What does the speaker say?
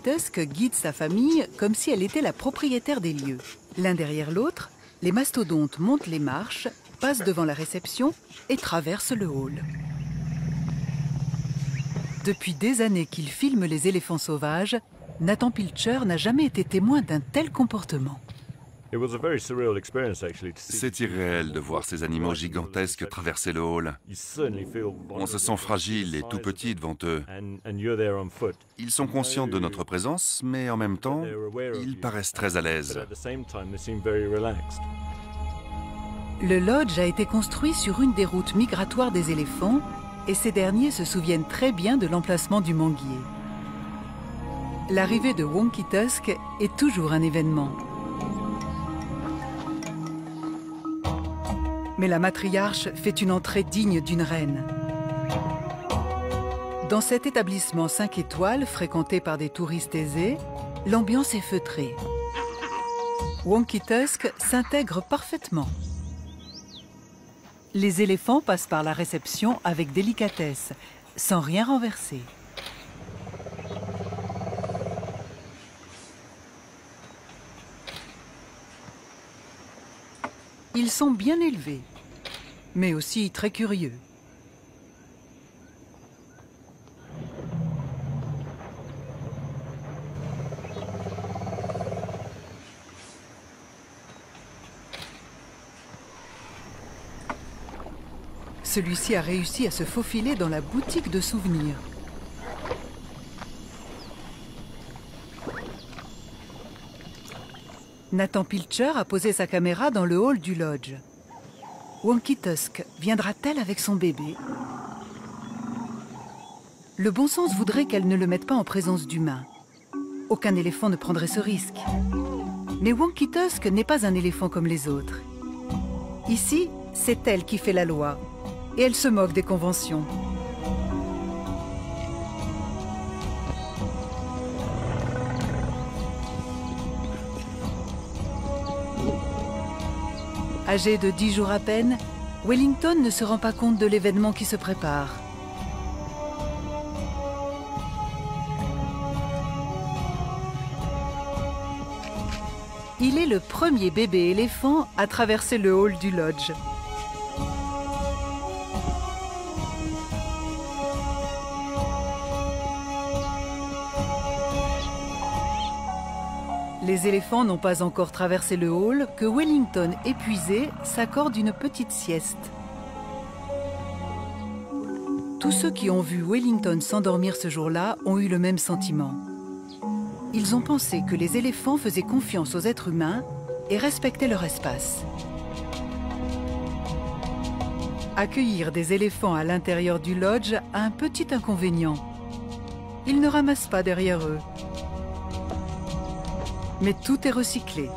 Tusk guide sa famille comme si elle était la propriétaire des lieux. L'un derrière l'autre, les mastodontes montent les marches, passent devant la réception et traversent le hall. Depuis des années qu'il filme les éléphants sauvages, Nathan Pilcher n'a jamais été témoin d'un tel comportement. C'est irréel de voir ces animaux gigantesques traverser le hall. On se sent fragile et tout petit devant eux. Ils sont conscients de notre présence, mais en même temps, ils paraissent très à l'aise. Le lodge a été construit sur une des routes migratoires des éléphants et ces derniers se souviennent très bien de l'emplacement du manguier. L'arrivée de Wonky Tusk est toujours un événement. Mais la matriarche fait une entrée digne d'une reine. Dans cet établissement 5 étoiles, fréquenté par des touristes aisés, l'ambiance est feutrée. Wonky Tusk s'intègre parfaitement. Les éléphants passent par la réception avec délicatesse, sans rien renverser. Ils sont bien élevés, mais aussi très curieux. Celui-ci a réussi à se faufiler dans la boutique de souvenirs. Nathan Pilcher a posé sa caméra dans le hall du lodge. Wonky Tusk viendra-t-elle avec son bébé? Le bon sens voudrait qu'elle ne le mette pas en présence d'humains. Aucun éléphant ne prendrait ce risque. Mais Wonky Tusk n'est pas un éléphant comme les autres. Ici, c'est elle qui fait la loi. Et elle se moque des conventions. Âgé de 10 jours à peine, Wellington ne se rend pas compte de l'événement qui se prépare. Il est le premier bébé éléphant à traverser le hall du lodge. Les éléphants n'ont pas encore traversé le hall que Wellington, épuisé, s'accorde une petite sieste. Tous ceux qui ont vu Wellington s'endormir ce jour-là ont eu le même sentiment. Ils ont pensé que les éléphants faisaient confiance aux êtres humains et respectaient leur espace. Accueillir des éléphants à l'intérieur du lodge a un petit inconvénient. Ils ne ramassent pas derrière eux. Mais tout est recyclé.